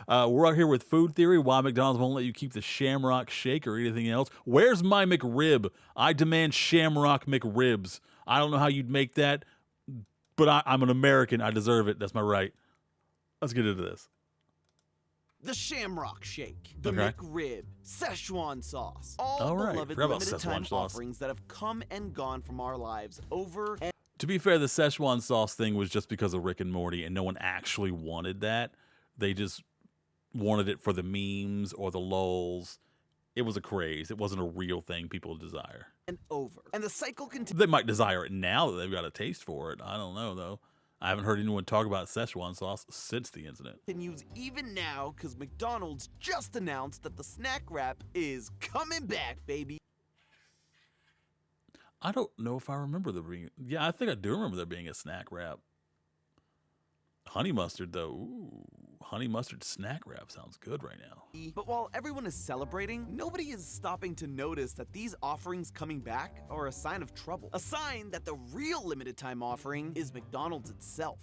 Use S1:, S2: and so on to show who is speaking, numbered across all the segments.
S1: We're out here with food theory. Why McDonald's won't let you keep the Shamrock Shake or anything else. Where's my McRib? I demand Shamrock McRibs. I don't know how you'd make that, but I'm an American. I deserve it. That's my right. Let's get into this.
S2: The Shamrock Shake, the
S1: Okay.
S2: McRib, Szechuan sauce, all
S1: All right,
S2: beloved
S1: forgot about
S2: limited
S1: Szechuan
S2: time
S1: sauce.
S2: offerings that have come and gone from our lives over and
S1: To be fair, the Szechuan sauce thing was just because of Rick and Morty, and no one actually wanted that. They just wanted it for the memes or the lulz. It was a craze. It wasn't a real thing people desire.
S2: over. And the cycle continues.
S1: They might desire it now that they've got a taste for it. I don't know, though. I haven't heard anyone talk about Szechuan sauce since the incident.
S2: Continues even now because McDonald's just announced that the snack wrap is coming back, baby.
S1: I don't know if I remember there being... Yeah, I think I do remember there being a snack wrap. Honey mustard, though. Ooh, honey mustard snack wrap sounds good right now.
S2: But while everyone is celebrating, nobody is stopping to notice that these offerings coming back are a sign of trouble. A sign that the real limited time offering is McDonald's itself.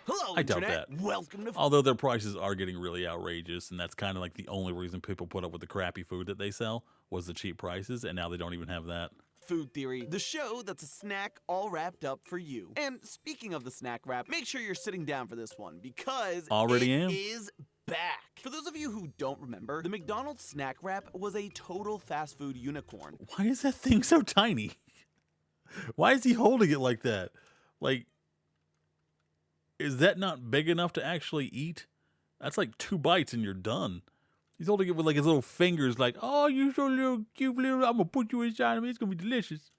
S2: Hello,
S1: I doubt
S2: Internet.
S1: that.
S2: Welcome to
S1: Although their prices are getting really outrageous, and that's kind of like the only reason people put up with the crappy food that they sell was the cheap prices, and now they don't even have that.
S2: Food Theory, the show that's a snack all wrapped up for you. And speaking of the snack wrap, make sure you're sitting down for this one because
S1: Already
S2: it
S1: am.
S2: is back. For those of you who don't remember, the McDonald's snack wrap was a total fast food unicorn.
S1: Why is that thing so tiny? Why is he holding it like that? Like, is that not big enough to actually eat? That's like 2 bites and you're done. He's holding it with like his little fingers, like, oh, you so little cute little, I'm gonna put you inside of me. It's gonna be delicious.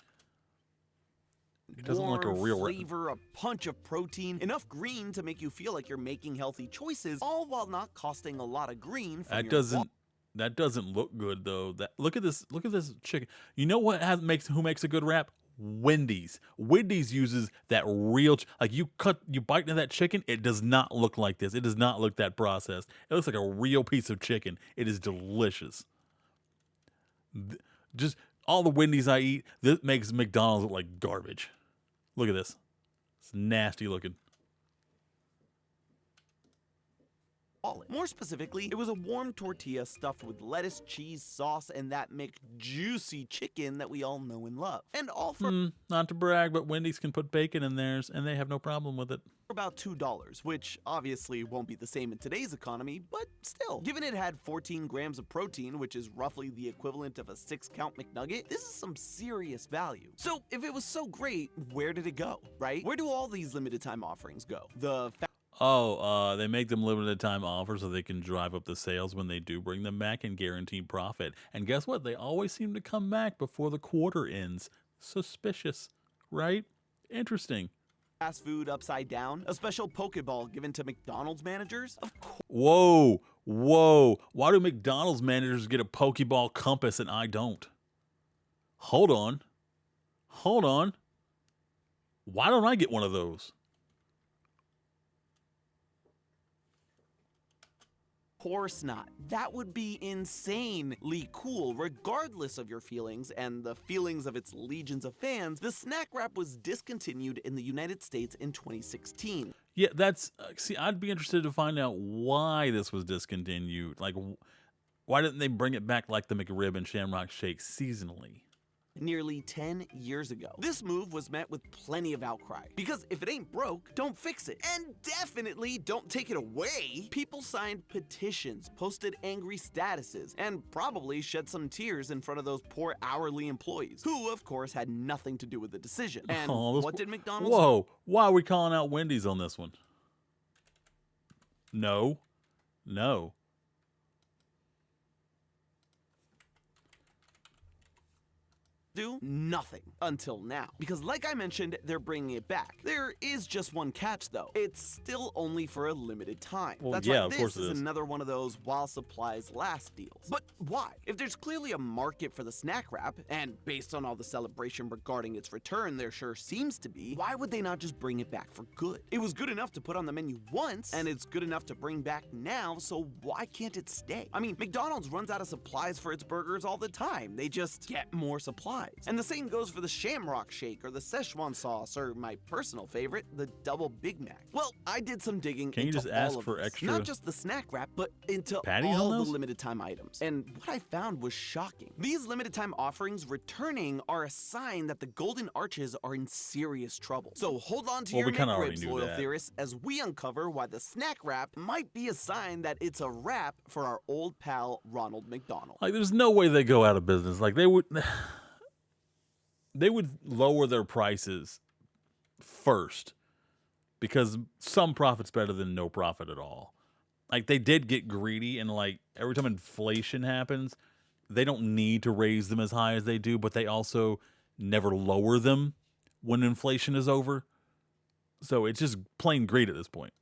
S1: It doesn't look like a
S2: Warm
S1: real
S2: flavor, a punch of protein, enough green to make you feel like you're making healthy choices, all while not costing a lot of green from
S1: That
S2: your
S1: doesn't look good though. Look at this chicken. You know what who makes a good wrap? Wendy's. Wendy's uses that real like you bite into that chicken, it does not look like this. It does not look that processed. It looks like a real piece of chicken. It is delicious. Just all the Wendy's I eat, this makes McDonald's look like garbage. Look at this. It's nasty looking.
S2: wallet. More specifically, it was a warm tortilla stuffed with lettuce, cheese, sauce, and that McJuicy chicken that we all know and love. And all for
S1: Not to brag, but Wendy's can put bacon in theirs, and they have no problem with it.
S2: about $2, which obviously won't be the same in today's economy, but still. Given it had 14 grams of protein, which is roughly the equivalent of a 6-count McNugget, this is some serious value. So if it was so great, where did it go, right? Where do all these limited time offerings go?
S1: They make them limited time offers so they can drive up the sales when they do bring them back and guarantee profit. And guess what? They always seem to come back before the quarter ends. Suspicious, right? Interesting.
S2: Fast food upside down, a special Pokeball given to McDonald's managers? Of course.
S1: Whoa. Why do McDonald's managers get a Pokeball compass and I don't? Hold on. Why don't I get one of those?
S2: Course not. That would be insanely cool, regardless of your feelings and the feelings of its legions of fans. The snack wrap was discontinued in the United States in 2016.
S1: Yeah, I'd be interested to find out why this was discontinued. Like, why didn't they bring it back like the McRib and Shamrock Shake seasonally?
S2: Nearly 10 years ago. This move was met with plenty of outcry, because if it ain't broke, don't fix it. And definitely don't take it away. People signed petitions, posted angry statuses, and probably shed some tears in front of those poor hourly employees, who of course had nothing to do with the decision. And what did McDonald's do?
S1: Whoa, why are we calling out Wendy's on this one? No.
S2: Do nothing until now, because like I mentioned, they're bringing it back. There is just one catch though. It's still only for a limited time.
S1: Well,
S2: That's
S1: yeah,
S2: why
S1: of course
S2: this
S1: it
S2: is
S1: is.
S2: another one of those while supplies last deals. But why? If there's clearly a market for the snack wrap, and based on all the celebration regarding its return there sure seems to be, why would they not just bring it back for good? It was good enough to put on the menu once, and it's good enough to bring back now, so why can't it stay? I mean, McDonald's runs out of supplies for its burgers all the time. They just get more supplies. fries. And the same goes for the Shamrock Shake or the Szechuan sauce or my personal favorite, the Double Big Mac. Well, I did some digging
S1: Can you
S2: into
S1: just ask
S2: all of
S1: for
S2: this.
S1: extra
S2: Not just the snack wrap, but into
S1: patties
S2: all
S1: on
S2: the
S1: those?
S2: limited time items. And what I found was shocking. These limited time offerings returning are a sign that the Golden Arches are in serious trouble. So hold on to
S1: Well,
S2: your
S1: we kinda already
S2: McRibs,
S1: knew
S2: loyal
S1: that.
S2: theorists, as we uncover why the snack wrap might be a sign that it's a wrap for our old pal Ronald McDonald.
S1: Like, there's no way they go out of business. Like, they would lower their prices first because some profit's better than no profit at all. Like, they did get greedy, and like every time inflation happens, they don't need to raise them as high as they do, but they also never lower them when inflation is over. So it's just plain greed at this point.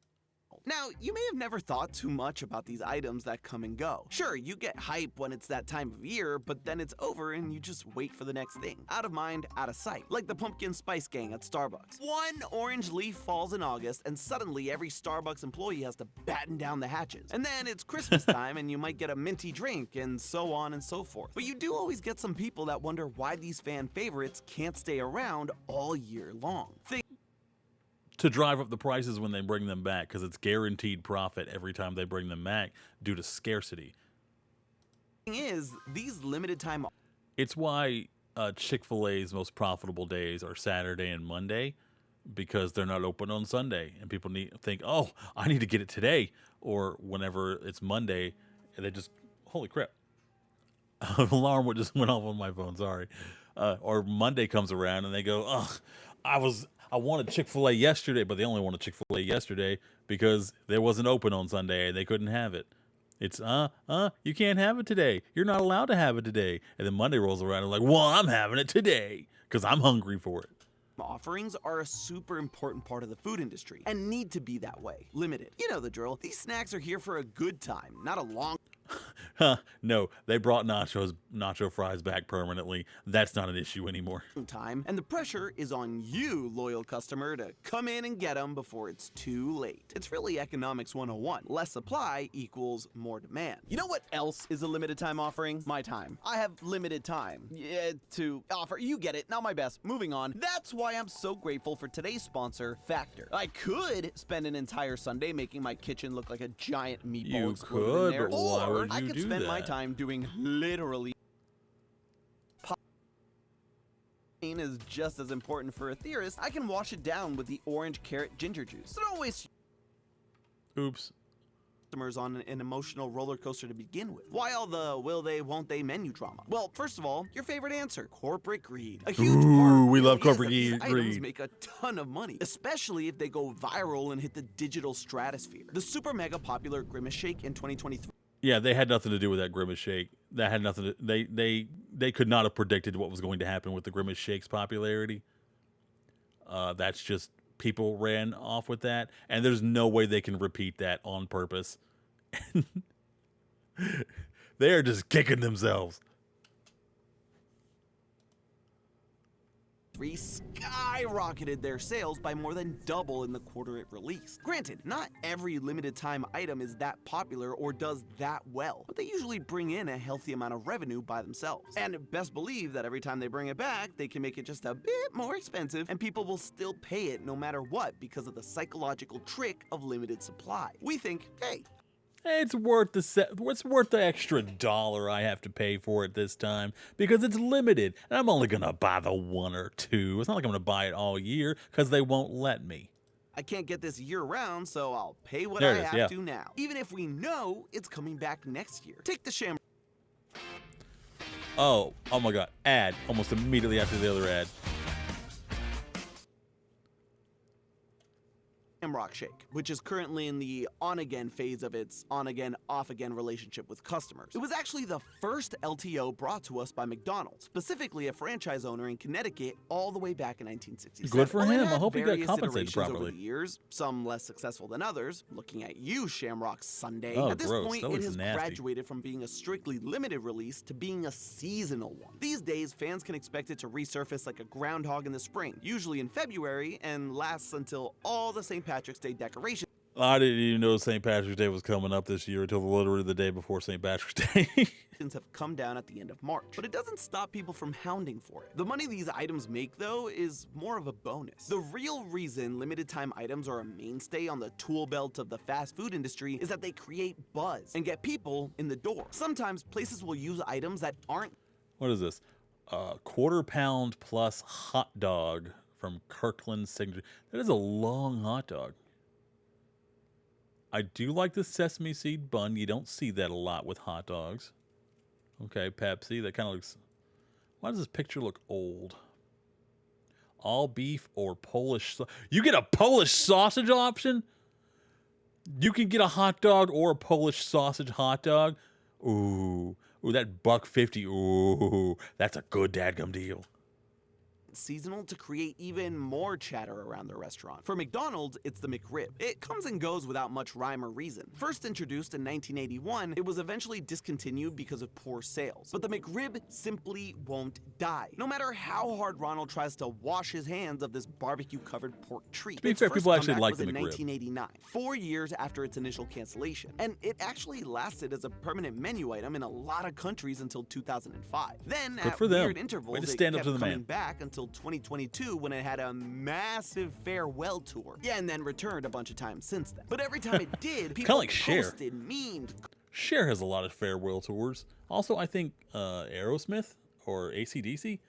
S2: Now, you may have never thought too much about these items that come and go. Sure, you get hype when it's that time of year, but then it's over and you just wait for the next thing. Out of mind, out of sight. Like the Pumpkin Spice Gang at Starbucks. One orange leaf falls in August and suddenly every Starbucks employee has to batten down the hatches. And then it's Christmas time and you might get a minty drink and so on and so forth. But you do always get some people that wonder why these fan favorites can't stay around all year long.
S1: To drive up the prices when they bring them back, because it's guaranteed profit every time they bring them back due to scarcity.
S2: Thing is, these limited time.
S1: It's why Chick-fil-A's most profitable days are Saturday and Monday, because they're not open on Sunday, and people think, oh, I need to get it today, or whenever it's Monday, and they just, holy crap, an alarm just went off on my phone. Sorry. Or Monday comes around and they go, oh, I wanted Chick-fil-A yesterday, but they only wanted Chick-fil-A yesterday because they wasn't open on Sunday and they couldn't have it. It's, you can't have it today. You're not allowed to have it today. And then Monday rolls around and like, well, I'm having it today because I'm hungry for it.
S2: Offerings are a super important part of the food industry and need to be that way. Limited. You know the drill. These snacks are here for a good time, not a long
S1: No, they brought nacho fries back permanently. That's not an issue anymore.
S2: time, and the pressure is on you, loyal customer, to come in and get them before it's too late. It's really economics 101. Less supply equals more demand. You know what else is a limited time offering? My time. I have limited time to offer. You get it. Not my best. Moving on. That's why I'm so grateful for today's sponsor, Factor. I could spend an entire Sunday making my kitchen look like a giant meatball
S1: You
S2: exploded
S1: could,
S2: in there,
S1: but why
S2: or
S1: would
S2: I
S1: you
S2: could
S1: do
S2: spend my
S1: that?
S2: time doing literally is just as important for a theorist. I can wash it down with the orange carrot ginger juice. So don't waste
S1: Oops.
S2: customers on an emotional roller coaster to begin with. Why all the will they, won't they menu drama? Well, first of all, your favorite answer, corporate greed. A huge part
S1: we love
S2: really is
S1: corporate
S2: that these
S1: greed.
S2: items make a ton of money, especially if they go viral and hit the digital stratosphere. The super mega popular Grimace Shake in 2023
S1: Yeah, they had nothing to do with that Grimace Shake. That had nothing to, they could not have predicted what was going to happen with the Grimace Shake's popularity. That's just people ran off with that, and there's no way they can repeat that on purpose. They are just kicking themselves.
S2: skyrocketed their sales by more than double in the quarter it released. Granted, not every limited time item is that popular or does that well, but they usually bring in a healthy amount of revenue by themselves. And best believe that every time they bring it back, they can make it just a bit more expensive and people will still pay it no matter what because of the psychological trick of limited supply. We think, hey,
S1: it's worth the extra $1 I have to pay for it this time because it's limited, and I'm only gonna buy the one or two. It's not like I'm gonna buy it all year because they won't let me.
S2: I can't get this year-round, so I'll pay what
S1: There
S2: I
S1: it is,
S2: have
S1: yeah.
S2: to now, even if we know it's coming back next year. Take the
S1: Oh my God! Ad almost immediately after the other ad.
S2: Shamrock Shake, which is currently in the on-again phase of its on-again, off-again relationship with customers. It was actually the first LTO brought to us by McDonald's, specifically a franchise owner in Connecticut all the way back in 1967.
S1: Good for
S2: While it
S1: him. I
S2: had
S1: hope he got
S2: various
S1: compensated
S2: iterations
S1: properly.
S2: over the years, some less successful than others. Looking at you, Shamrock Sunday.
S1: Oh,
S2: At this
S1: gross.
S2: point,
S1: That
S2: it
S1: looks
S2: has
S1: nasty.
S2: graduated from being a strictly limited release to being a seasonal one. These days, fans can expect it to resurface like a groundhog in the spring, usually in February, and lasts until all the St. Patrick's Day decorations
S1: I didn't even know St. Patrick's Day was coming up this year until literally the day before St. Patrick's Day.
S2: Have come down at the end of March, but it doesn't stop people from hounding for it. The money these items make, though, is more of a bonus. The real reason limited time items are a mainstay on the tool belt of the fast food industry is that they create buzz and get people in the door. Sometimes places will use items that aren't.
S1: What is this? Quarter pound plus hot dog from Kirkland Signature. That is a long hot dog. I do like the sesame seed bun. You don't see that a lot with hot dogs. Okay, Pepsi. That kind of looks... Why does this picture look old? All beef or Polish... You get a Polish sausage option? You can get a hot dog or a Polish sausage hot dog? Ooh, that $1.50. Ooh, that's a good dadgum deal.
S2: Seasonal to create even more chatter around the restaurant. For McDonald's, it's the McRib. It comes and goes without much rhyme or reason. First introduced in 1981, it was eventually discontinued because of poor sales. But the McRib simply won't die. No matter how hard Ronald tries to wash his hands of this barbecue-covered pork treat.
S1: To be fair, people actually like the McRib.
S2: 1989, 4 years after its initial cancellation. And it actually lasted as a permanent menu item in a lot of countries until 2005. Then,
S1: Good
S2: at
S1: for them.
S2: weird intervals,
S1: Way to
S2: it
S1: stand up
S2: kept
S1: to the
S2: coming
S1: man.
S2: back until 2022 when it had a massive farewell tour. Yeah, and then returned a bunch of times since then. But every time it did, people
S1: like Cher.
S2: posted, memed.
S1: Cher has a lot of farewell tours. Also, I think Aerosmith or AC/DC.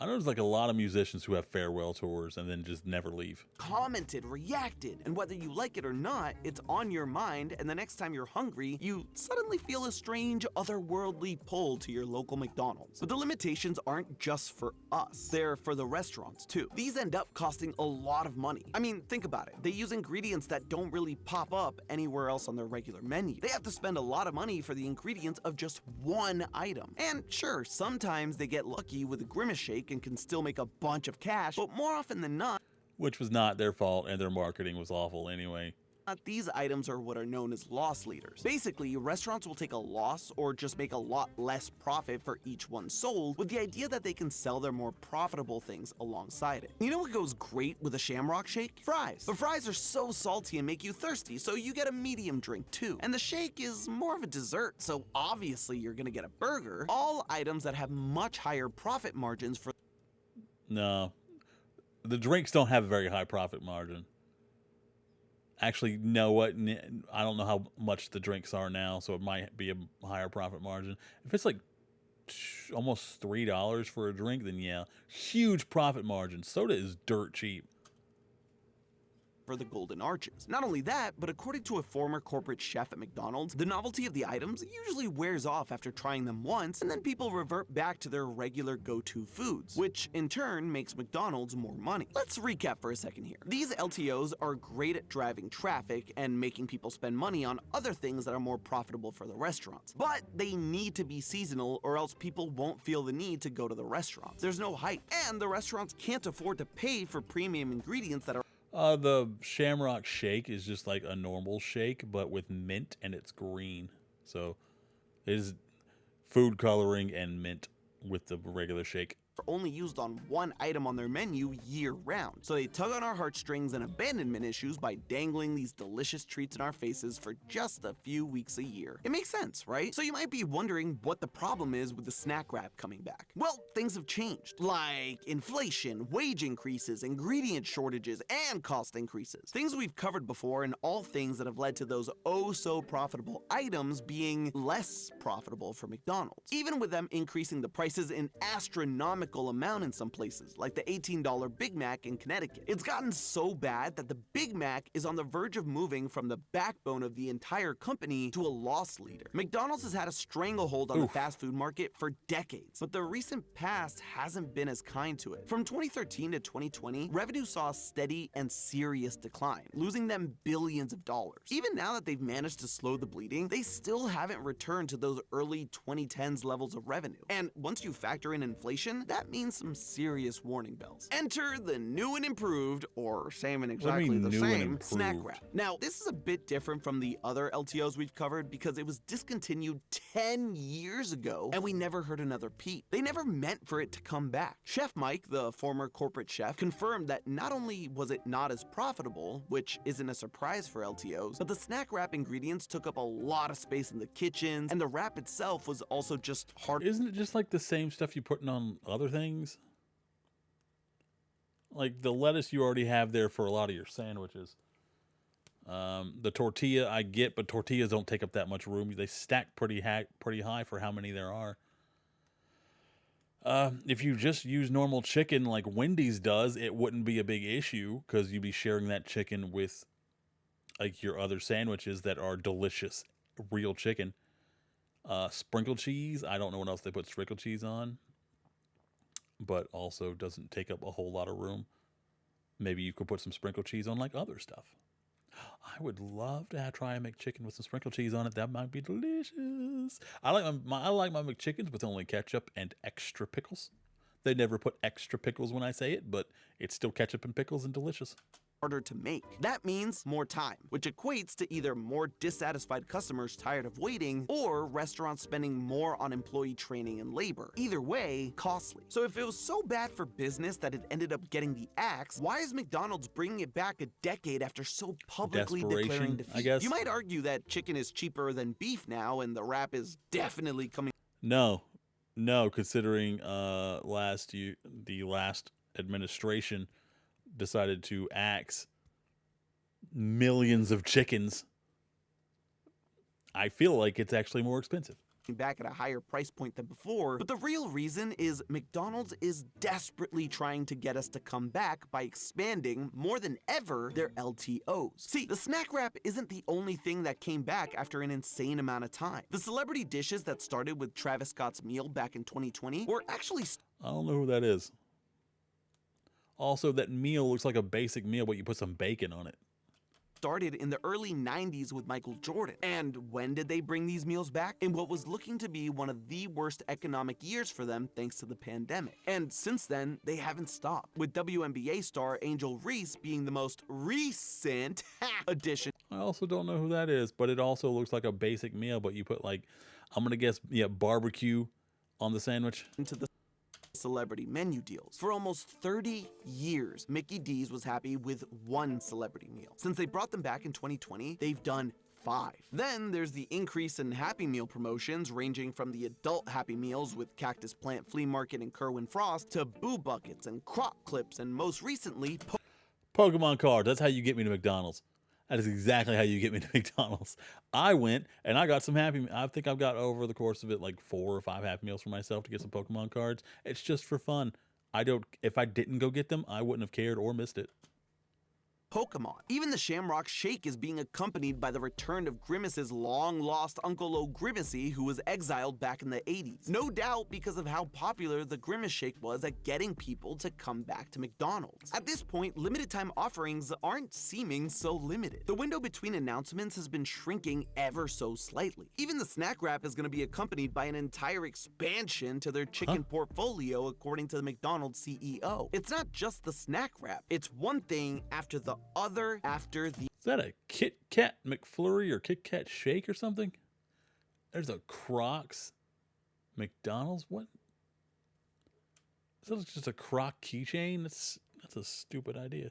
S1: I know there's like a lot of musicians who have farewell tours and then just never leave.
S2: Commented, reacted, and whether you like it or not, it's on your mind, and the next time you're hungry, you suddenly feel a strange, otherworldly pull to your local McDonald's. But the limitations aren't just for us. They're for the restaurants, too. These end up costing a lot of money. I mean, think about it. They use ingredients that don't really pop up anywhere else on their regular menu. They have to spend a lot of money for the ingredients of just one item. And sure, sometimes they get lucky with a Grimace shake and can still make a bunch of cash, but more often than not,
S1: Which was not their fault, and their marketing was awful anyway.
S2: these items are what are known as loss leaders. Basically, restaurants will take a loss or just make a lot less profit for each one sold with the idea that they can sell their more profitable things alongside it. You know what goes great with a Shamrock Shake? Fries. But fries are so salty and make you thirsty, so you get a medium drink too. And the shake is more of a dessert, so obviously you're gonna get a burger. All items that have much higher profit margins for.
S1: No. The drinks don't have a very high profit margin. Actually, know what? I don't know how much the drinks are now, so it might be a higher profit margin. If it's like almost $3 for a drink, then yeah, huge profit margin. Soda is dirt cheap.
S2: For the Golden Arches. Not only that, but according to a former corporate chef at McDonald's, the novelty of the items usually wears off after trying them once, and then people revert back to their regular go-to foods, which in turn makes McDonald's more money. Let's recap for a second here. These LTOs are great at driving traffic and making people spend money on other things that are more profitable for the restaurants. But they need to be seasonal or else people won't feel the need to go to the restaurants. There's no hype, and the restaurants can't afford to pay for premium ingredients that are.
S1: The Shamrock Shake is just like a normal shake, but with mint, and it's green. So it is food coloring and mint with the regular shake.
S2: Only used on one item on their menu year-round. So they tug on our heartstrings and abandonment issues by dangling these delicious treats in our faces for just a few weeks a year. It makes sense, right? So you might be wondering what the problem is with the snack wrap coming back. Well, things have changed, like inflation, wage increases, ingredient shortages, and cost increases. Things we've covered before, and all things that have led to those oh-so-profitable items being less profitable for McDonald's. Even with them increasing the prices in astronomical amount in some places, like the $18 Big Mac in Connecticut. It's gotten so bad that the Big Mac is on the verge of moving from the backbone of the entire company to a loss leader. McDonald's has had a stranglehold on the fast food market for decades, but the recent past hasn't been as kind to it. From 2013 to 2020, revenue saw a steady and serious decline, losing them billions of dollars. Even now that they've managed to slow the bleeding, they still haven't returned to those early 2010s levels of revenue. And once you factor in inflation, that means some serious warning bells. Enter the new and improved, or same and
S1: What do you
S2: exactly
S1: mean
S2: the
S1: new and
S2: same, snack
S1: improved?
S2: wrap. Now, this is a bit different from the other LTOs we've covered because it was discontinued 10 years ago and we never heard another peep. They never meant for it to come back. Chef Mike, the former corporate chef, confirmed that not only was it not as profitable, which isn't a surprise for LTOs, but the snack wrap ingredients took up a lot of space in the kitchens, and the wrap itself was also just hard.
S1: Isn't it just like the same stuff you're putting on other things? Like the lettuce you already have there for a lot of your sandwiches. The tortilla I get, but tortillas don't take up that much room. They stack pretty high for how many there are. If you just use normal chicken like Wendy's does, it wouldn't be a big issue because you'd be sharing that chicken with like your other sandwiches that are delicious, real chicken. Sprinkled cheese, I don't know what else they put sprinkled cheese on, but also doesn't take up a whole lot of room. Maybe you could put some sprinkled cheese on like other stuff. I would love to try and make chicken with some sprinkled cheese on it. That might be delicious. I like my McChickens with only ketchup and extra pickles. They never put extra pickles when I say it, but it's still ketchup and pickles and delicious.
S2: Harder to make. That means more time, which equates to either more dissatisfied customers tired of waiting or restaurants spending more on employee training and labor. Either way, costly. So if it was so bad for business that it ended up getting the axe, why is McDonald's bringing it back a decade after so publicly declaring defeat?
S1: I guess.
S2: You might argue that chicken is cheaper than beef now and the wrap is definitely coming.
S1: No, considering the last administration decided to axe millions of chickens, I feel like it's actually more expensive.
S2: Back at a higher price point than before, but the real reason is McDonald's is desperately trying to get us to come back by expanding more than ever their LTOs. See, the snack wrap isn't the only thing that came back after an insane amount of time. The celebrity dishes that started with Travis Scott's meal back in 2020 were actually
S1: I don't know who that is. Also, that meal looks like a basic meal, but you put some bacon on it.
S2: Started in the early 90s with Michael Jordan. And when did they bring these meals back? In what was looking to be one of the worst economic years for them thanks to the pandemic. And since then, they haven't stopped, with WNBA star Angel Reese being the most recent addition.
S1: I also don't know who that is, but it also looks like a basic meal, but you put like, I'm going to guess, barbecue on the sandwich.
S2: Into the celebrity menu deals. For almost 30 years, Mickey D's was happy with one celebrity meal. Since they brought them back in 2020, they've done 5. Then there's the increase in Happy Meal promotions, ranging from the adult Happy Meals with Cactus Plant Flea Market and Kerwin Frost to Boo Buckets and Croc Clips, and most recently,
S1: Pokemon cards. That's how you get me to McDonald's. That is exactly how you get me to McDonald's. I went and I got some I think I've got over the course of it like 4 or 5 Happy Meals for myself to get some Pokemon cards. It's just for fun. If I didn't go get them, I wouldn't have cared or missed it.
S2: Pokemon. Even the Shamrock Shake is being accompanied by the return of Grimace's long-lost Uncle O Grimacy, who was exiled back in the 80s. No doubt because of how popular the Grimace Shake was at getting people to come back to McDonald's. At this point, limited-time offerings aren't seeming so limited. The window between announcements has been shrinking ever so slightly. Even the snack wrap is going to be accompanied by an entire expansion to their chicken portfolio, according to the McDonald's CEO. It's not just the snack wrap. It's one thing after the other after the...
S1: Is that a Kit Kat McFlurry or Kit Kat Shake or something? There's a Crocs McDonald's? What? Is that just a Croc keychain? That's a stupid idea.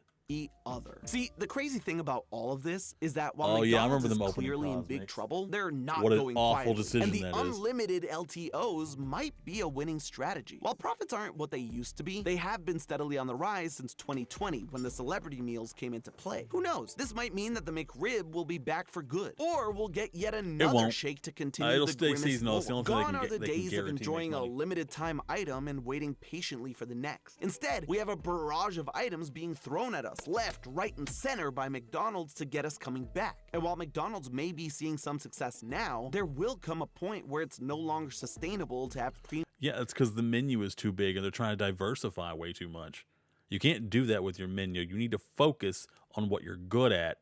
S2: Other. See, the crazy thing about all of this is that while
S1: I
S2: McDonald's
S1: remember them
S2: is clearly in big
S1: Cosmix.
S2: trouble, they're not
S1: What an
S2: going
S1: awful
S2: quietly.
S1: decision
S2: And the
S1: that is.
S2: unlimited LTOs might be a winning strategy. While profits aren't what they used to be, they have been steadily on the rise since 2020 when the celebrity meals came into play. Who knows? This might mean that the McRib will be back for good, or we'll get yet another
S1: won't.
S2: shake to continue
S1: It'll
S2: the
S1: stay
S2: Grimace
S1: seasonal. It's the
S2: lore.
S1: only thing
S2: Gone are the
S1: they can
S2: days of
S1: guarantee
S2: enjoying
S1: make
S2: a
S1: money.
S2: limited time item and waiting patiently for the next. Instead, we have a barrage of items being thrown at us left, right, and center by McDonald's to get us coming back. And while McDonald's may be seeing some success now, there will come a point where it's no longer sustainable to have
S1: Yeah, it's because the menu is too big and they're trying to diversify way too much. You can't do that with your menu. You need to focus on what you're good at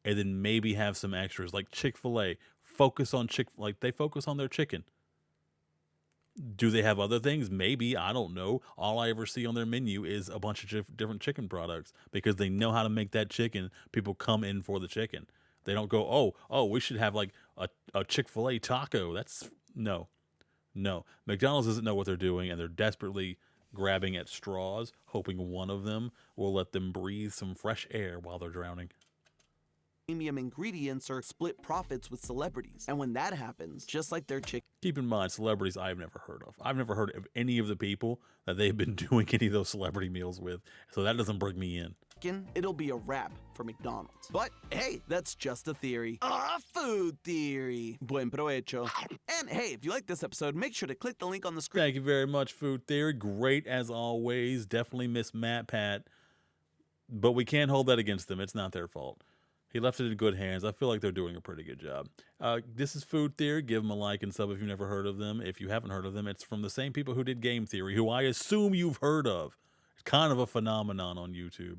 S1: and then maybe have some extras like Chick-fil-A. Focus on like they focus on their chicken. Do they have other things? Maybe. I don't know. All I ever see on their menu is a bunch of different chicken products because they know how to make that chicken. People come in for the chicken. They don't go, oh, we should have like a Chick-fil-A taco. That's no, no. McDonald's doesn't know what they're doing, and they're desperately grabbing at straws, hoping one of them will let them breathe some fresh air while they're drowning.
S2: Premium ingredients or split profits with celebrities. And when that happens, just like their
S1: Keep in mind, celebrities I've never heard of. I've never heard of any of the people that they've been doing any of those celebrity meals with. So that doesn't bring me in.
S2: chicken, it'll be a wrap for McDonald's. But hey, that's just a theory. A food theory. Buen provecho. And hey, if you like this episode, make sure to click the link on the screen.
S1: Thank you very much, Food Theory. Great as always. Definitely miss Matt Pat. But we can't hold that against them. It's not their fault. He left it in good hands. I feel like they're doing a pretty good job. This is Food Theory. Give them a like and sub if you've never heard of them. If you haven't heard of them, it's from the same people who did Game Theory, who I assume you've heard of. It's kind of a phenomenon on YouTube.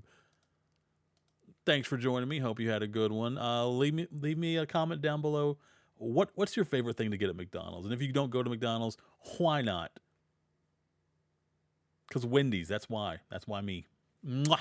S1: Thanks for joining me. Hope you had a good one. Leave me a comment down below. What's your favorite thing to get at McDonald's? And if you don't go to McDonald's, why not? Because Wendy's. That's why. That's why me. Mwah.